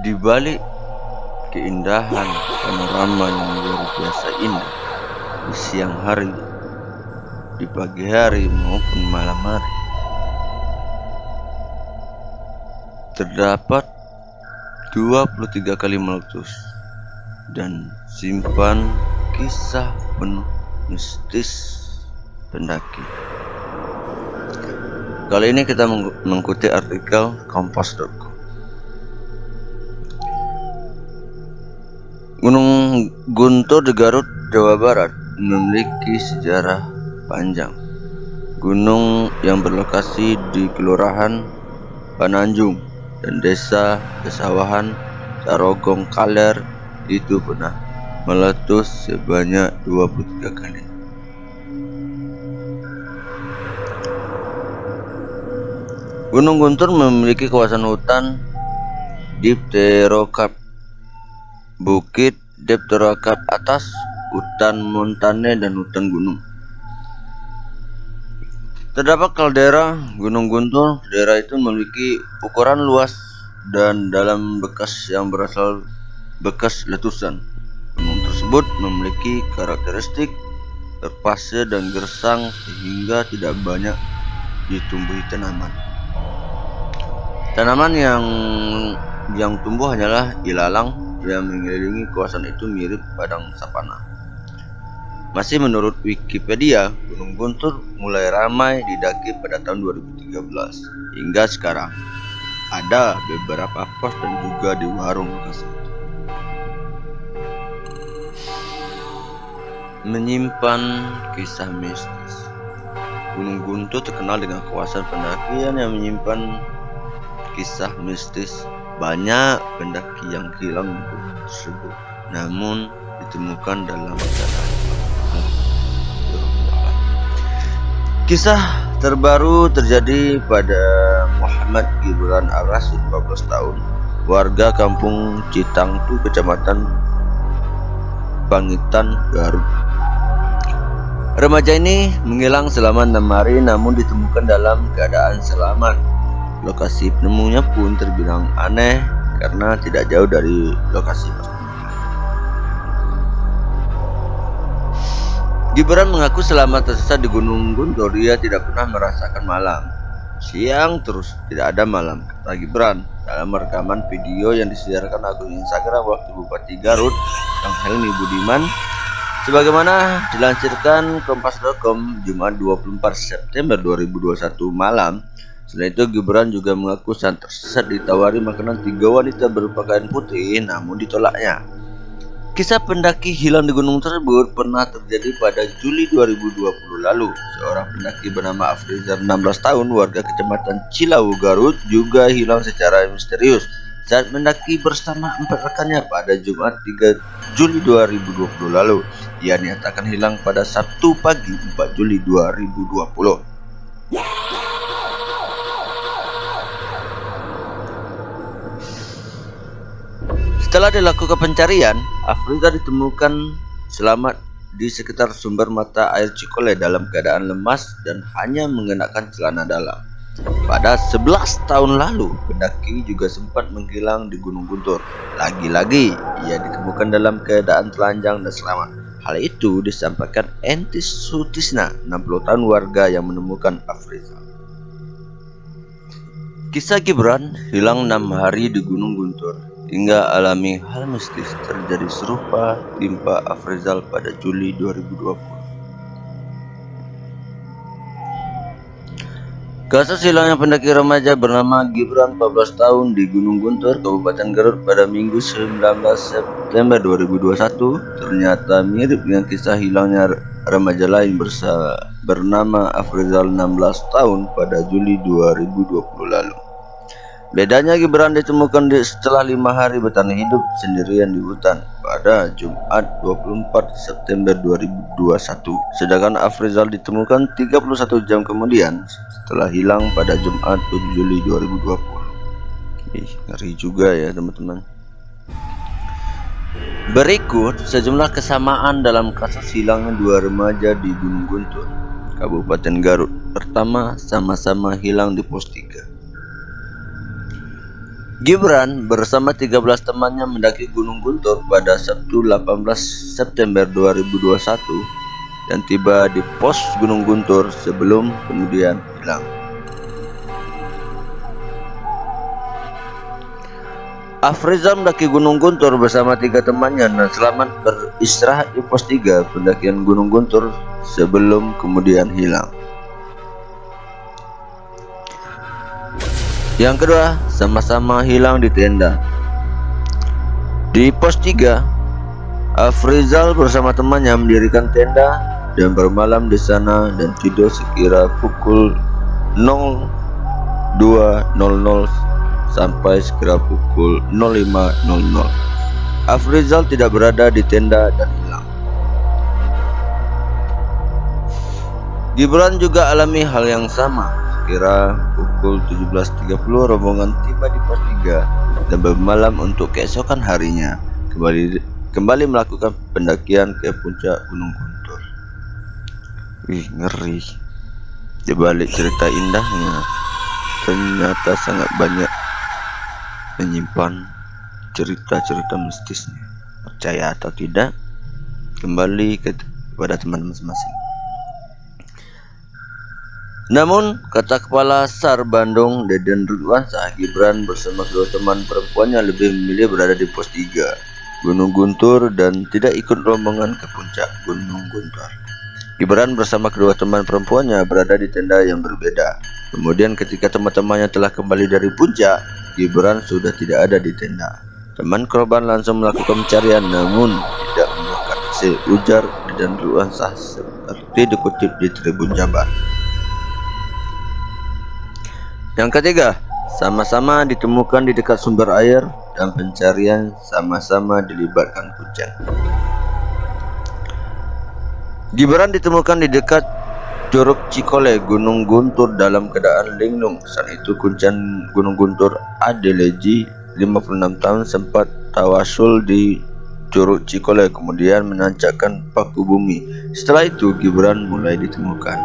Di balik keindahan panorama yang luar biasa indah di siang hari, di pagi hari maupun malam hari, terdapat 23 kali meletus dan simpan kisah penuh mistis pendaki. Kali ini kita mengikuti artikel kompas.com. Gunung Guntur di Garut, Jawa Barat memiliki sejarah panjang. Gunung yang berlokasi di Kelurahan Pananjung dan Desa Desawahan, Tarogong Kaler itu pernah meletus sebanyak 23 kali. Gunung Guntur memiliki kawasan hutan dipterokarp, bukit dipterokarp atas, hutan montane, dan hutan gunung. Terdapat kaldera Gunung Guntur. Kaldera itu memiliki ukuran luas dan dalam bekas yang berasal bekas letusan. Gunung tersebut memiliki karakteristik terpasir dan gersang sehingga tidak banyak ditumbuhi tanaman. Tanaman yang tumbuh hanyalah ilalang yang mengelilingi kawasan itu mirip padang savana. Masih menurut Wikipedia, Gunung Guntur mulai ramai didaki pada tahun 2013 hingga sekarang. Ada beberapa pos dan juga di warung lokasi. Menyimpan kisah mistis. Gunung Guntur terkenal dengan kawasan pendakian yang menyimpan kisah mistis. Banyak pendaki yang hilang di gunung tersebut, namun ditemukan dalam keadaan. Kisah terbaru terjadi pada Muhammad Gibran Ar-Rasyid, 14 tahun, warga kampung Citangtu, Kecamatan Pangitan, Garut. Remaja ini menghilang selama 6 hari namun ditemukan dalam keadaan selamat. Lokasi penemunya pun terbilang aneh karena tidak jauh dari lokasi pertemuan. Gibran mengaku selama tersesat di Gunung Guntur dia tidak pernah merasakan malam. Siang terus, tidak ada malam, kata Gibran dalam rekaman video yang disiarkan akun Instagram waktu Bupati Garut, Kang Helmi Budiman, sebagaimana dilansirkan kompas.com Jumat 24 September 2021 malam. Selain itu, Gibran juga mengaku saat tersesat ditawari makanan 3 wanita berpakaian putih, namun ditolaknya. Kisah pendaki hilang di gunung tersebut pernah terjadi pada Juli 2020 lalu. Seorang pendaki bernama Afrizal, 16 tahun, warga Kecamatan Cilawu, Garut, juga hilang secara misterius saat mendaki bersama 4 rekannya pada Jumat 3 Juli 2020 lalu. Ia dinyatakan hilang pada Sabtu pagi 4 Juli 2020. Setelah dilakukan pencarian, Afrizal ditemukan selamat di sekitar sumber mata air Cikole dalam keadaan lemas dan hanya mengenakan celana dalam. Pada 11 tahun lalu, pendaki juga sempat menghilang di Gunung Guntur. Lagi-lagi, ia ditemukan dalam keadaan telanjang dan selamat. Hal itu disampaikan Entis Sutisna, 60 tahun, warga yang menemukan Afrizal. Kisah Gibran hilang 6 hari di Gunung Guntur hingga alami hal mistis terjadi serupa timpa Afrizal pada Juli 2020. Kasus hilangnya pendaki remaja bernama Gibran, 14 tahun, di Gunung Guntur, Kabupaten Garut pada Minggu 19 September 2021 ternyata mirip dengan kisah hilangnya remaja lain bernama Afrizal, 16 tahun, pada Juli 2020 lalu. Bedanya, Gibran ditemukan setelah 5 hari bertahan hidup sendirian di hutan pada Jumat 24 September 2021. Sedangkan Afrizal ditemukan 31 jam kemudian setelah hilang pada Jumat 7 Juli 2020. Ngeri juga ya teman-teman. Berikut sejumlah kesamaan dalam kasus hilangnya 2 remaja di Gunung Guntur, Kabupaten Garut. Pertama, sama-sama hilang di pos 3. Gibran bersama 13 temannya mendaki Gunung Guntur pada Sabtu 18 September 2021 dan tiba di pos Gunung Guntur sebelum kemudian hilang. Afrizal mendaki Gunung Guntur bersama 3 temannya dan selamat beristirahat di pos 3 pendakian Gunung Guntur sebelum kemudian hilang. Yang kedua, sama-sama hilang di tenda. Di pos 3, Afrizal bersama temannya mendirikan tenda dan bermalam di sana dan tidur sekira pukul 02.00 sampai sekira pukul 05.00. Afrizal tidak berada di tenda dan hilang. Gibran juga alami hal yang sama. Sekira pukul 17.30 rombongan tiba di pos 3 dan bermalam untuk keesokan harinya kembali melakukan pendakian ke puncak Gunung Guntur. Wih, ngeri. Di balik cerita indahnya ternyata sangat banyak menyimpan cerita-cerita mistisnya. Percaya atau tidak, kembali kepada teman masing-masing. Namun, kata Kepala SAR Bandung, Deden Ridwansyah, Gibran bersama kedua teman perempuannya lebih memilih berada di pos 3 Gunung Guntur dan tidak ikut rombongan ke puncak Gunung Guntur. Gibran bersama kedua teman perempuannya berada di tenda yang berbeda. Kemudian ketika teman-temannya telah kembali dari puncak, Gibran sudah tidak ada di tenda. Teman korban langsung melakukan pencarian namun tidak menemukan hasil, ujar Deden Ridwansyah seperti dikutip di Tribun Jabar. Yang ketiga, sama-sama ditemukan di dekat sumber air dan pencarian sama-sama dilibatkan kucing. Gibran ditemukan di dekat Curug Cikole, Gunung Guntur dalam keadaan linglung. Saat itu kuncen Gunung Guntur Adeleji, 56 tahun, sempat tawasul di Curug Cikole kemudian menancapkan paku bumi. Setelah itu Gibran mulai ditemukan.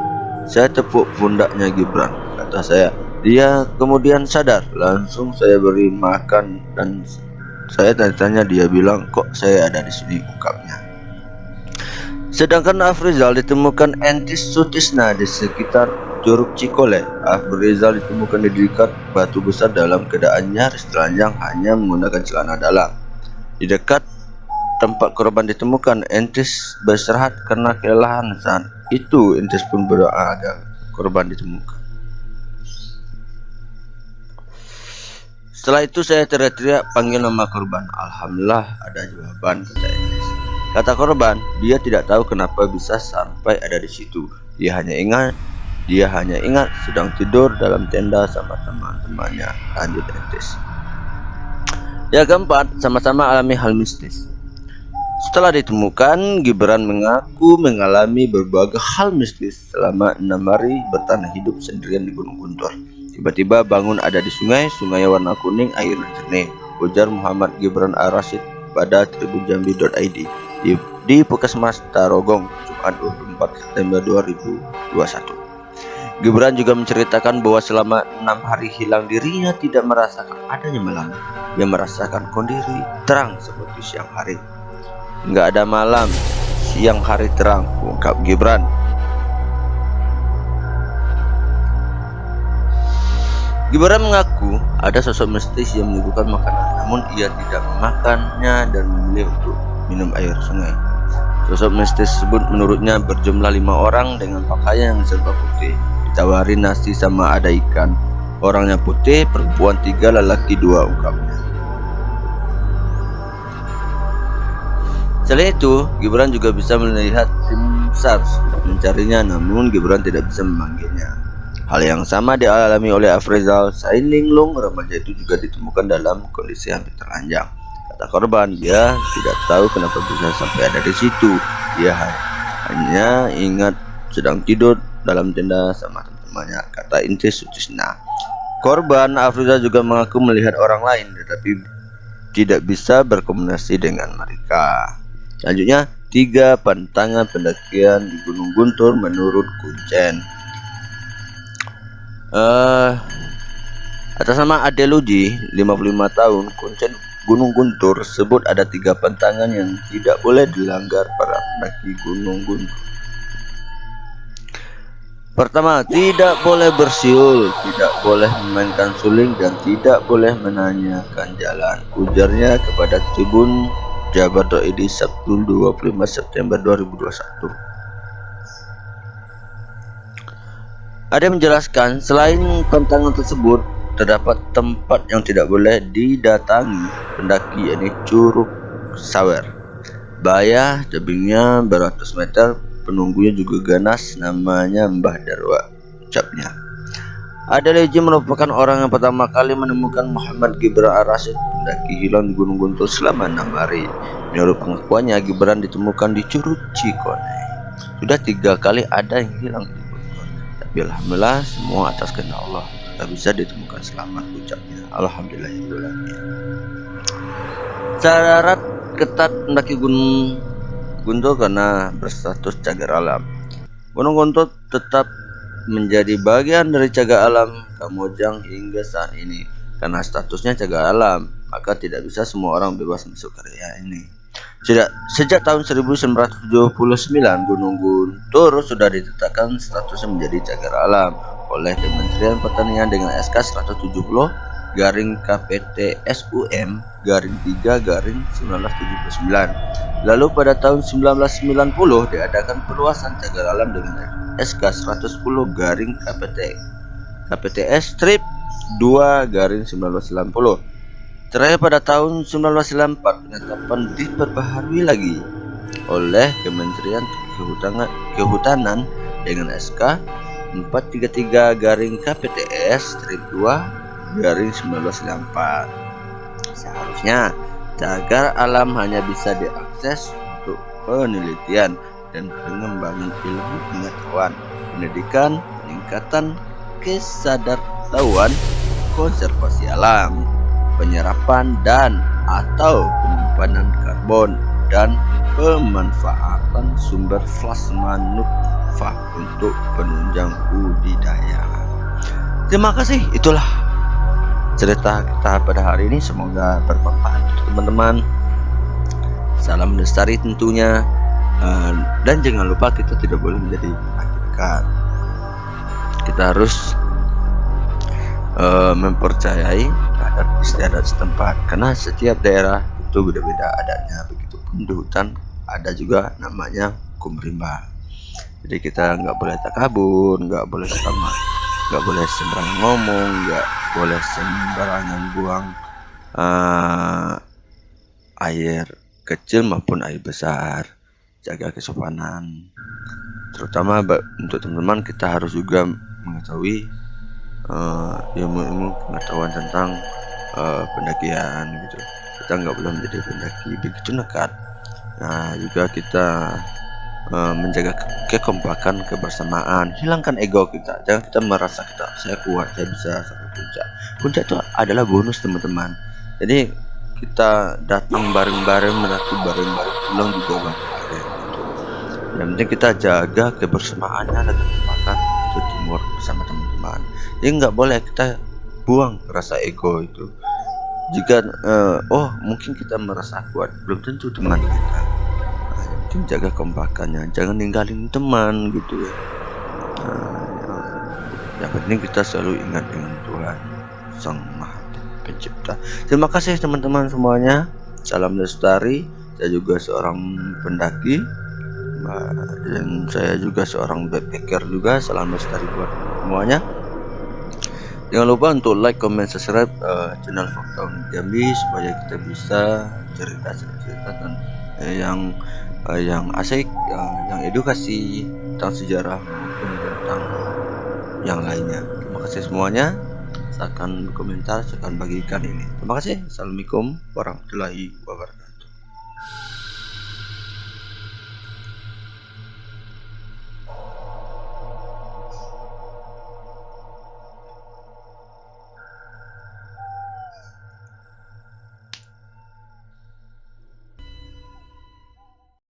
Saya tepuk pundaknya Gibran, kata saya. Dia kemudian sadar. Langsung saya beri makan dan saya tanya, dia bilang, kok saya ada di sini, ungkapnya. Sedangkan Afrizal ditemukan Entis Sutisna di sekitar Curug Cikole. Afrizal ditemukan di dekat batu besar dalam keadaan nyaris telanjang, hanya menggunakan celana dalam. Di dekat tempat korban ditemukan, Entis beristirahat karena kelelahan. Saat itu Entis pun berdoa agar korban ditemukan. Setelah itu saya teriak-teriak panggil nama korban. Alhamdulillah ada jawaban, kata Entis. Kata korban, dia tidak tahu kenapa bisa sampai ada di situ. Dia hanya ingat sedang tidur dalam tenda sama teman-temannya, lanjut Entis. Yang keempat, sama-sama alami hal mistis. Setelah ditemukan, Gibran mengaku mengalami berbagai hal mistis selama 6 hari bertahan hidup sendirian di Gunung Guntur. Tiba-tiba bangun ada di sungai warna kuning, air jernih, ujar Muhammad Gibran Ar-Rasyid pada tribunjambi.id di Puskesmas Tarogong, Jumat 24 September 2021. Gibran juga menceritakan bahwa selama 6 hari hilang dirinya tidak merasakan adanya malam. Dia merasakan kondisi terang seperti siang hari. Nggak ada malam, siang hari terang, ungkap Gibran. Gibran mengaku ada sosok mistis yang menyuguhkan makanan, namun ia tidak memakannya dan memilih untuk minum air sungai. Sosok mistis tersebut menurutnya berjumlah 5 orang dengan pakaian yang serba putih. Ditawari nasi sama ada ikan. Orangnya putih, perempuan 3, lelaki 2, ungkapnya. Selain itu, Gibran juga bisa melihat tim SAR mencarinya, namun Gibran tidak bisa memanggilnya. Hal yang sama dialami oleh Afrizal. Selain linglung, remaja itu juga ditemukan dalam kondisi hampir telanjang. Kata korban, dia tidak tahu kenapa bisa sampai ada di situ. Dia hanya ingat sedang tidur dalam tenda sama teman-temannya, kata Entis Sutisna. Korban Afrizal juga mengaku melihat orang lain, tetapi tidak bisa berkomunikasi dengan mereka. Selanjutnya, 3 pantangan pendakian di Gunung Guntur menurut Kuncen. Atas nama Adeluji, 55 tahun, Kuncen Gunung Guntur sebut ada 3 pantangan yang tidak boleh dilanggar para pendaki Gunung Guntur. Pertama, tidak boleh bersiul, tidak boleh memainkan suling, dan tidak boleh menanyakan jalan, ujarnya kepada Tribun Jabar.id Sabtu 25 September 2021. Ada menjelaskan, selain pantangan tersebut, terdapat tempat yang tidak boleh didatangi pendaki, yakni Curug Sawer. Bahaya, tebingnya beratus meter, penunggunya juga ganas, namanya Mbah Darwa, ucapnya. Adeluji merupakan orang yang pertama kali menemukan Muhammad Gibran Ar-Rasyid, pendaki hilang di Gunung Guntur selama 6 hari. Menurut pengakuannya, Gibran ditemukan di Curug Cikone. Sudah 3 kali ada yang hilang di Guntur, tapi alhamdulillah semua atas kehendak Allah, tak bisa ditemukan selamat, ucapnya. Alhamdulillahirrahmanirrahim. Syarat ketat mendaki Gunung Guntur karena berstatus cagar alam. Gunung Guntur tetap menjadi bagian dari cagar alam Kamojang hingga saat ini. Karena statusnya cagar alam, maka tidak bisa semua orang bebas masuk area ini. Sejak tahun 1979, Gunung Guntur sudah ditetapkan statusnya menjadi cagar alam oleh Kementerian Pertanian dengan SK 170 garing KPT SUM garing 3 garing 1979. Lalu pada tahun 1990 diadakan perluasan cagar alam dengan SK 110 garing KPTS strip 2 garing 1990. Terakhir pada tahun 1994 penetapan diperbaharui lagi oleh Kementerian Kehutanan dengan SK 433 garing KPTS strip 2 garing 1994. Seharusnya cagar alam hanya bisa diakses untuk penelitian dan pengembangan ilmu pengetahuan, pendidikan, peningkatan kesadartahuan, konservasi alam, penyerapan dan atau penyimpanan karbon, dan pemanfaatan sumber plasma nutfah untuk penunjang budidaya. Terima kasih, itulah cerita kita pada hari ini, semoga bermanfaat untuk teman-teman. Salam lestari tentunya, dan jangan lupa kita tidak boleh menjadi hakikat. Kita harus mempercayai adat istiadat setempat, karena setiap daerah itu beda-beda adatnya. Begitupun di hutan ada juga namanya hukum rimba. Jadi kita nggak boleh takabur, nggak boleh sama, nggak boleh sembarangan ngomong, nggak boleh sembarangan buang air kecil maupun air besar. Jaga kesopanan, terutama untuk teman-teman. Kita harus juga mengetahui ilmu-ilmu pengetahuan tentang pendakian gitu. Kita nggak boleh menjadi pendaki begitu nekat. Nah, juga kita menjaga kekompakan, kebersamaan, hilangkan ego kita. Jangan kita merasa saya kuat, saya bisa sampai puncak. Puncak itu adalah bonus, teman-teman. Jadi kita datang bareng-bareng, mendaki bareng-bareng, pulang juga bareng-bareng. Yang penting kita jaga kebersamaannya dan kekompakan itu, teamwork bersama teman-teman. Jadi nggak boleh kita buang rasa ego itu. Jika mungkin kita merasa kuat, belum tentu teman kita. Jaga kompakannya, jangan ninggalin teman gitu ya. Yang penting kita selalu ingat dengan Tuhan Sang Maha Pencipta. Terima kasih teman-teman semuanya. Salam lestari. Saya juga seorang pendaki, dan saya juga seorang backpacker juga. Salam lestari buat semuanya. Jangan lupa untuk like, comment, subscribe channel Fakta Unik Jambi supaya kita bisa cerita-cerita yang asik, yang edukasi tentang sejarah maupun tentang yang lainnya. Terima kasih semuanya. Silakan berkomentar, silakan bagikan ini. Terima kasih. Assalamualaikum warahmatullahi wabarakatuh.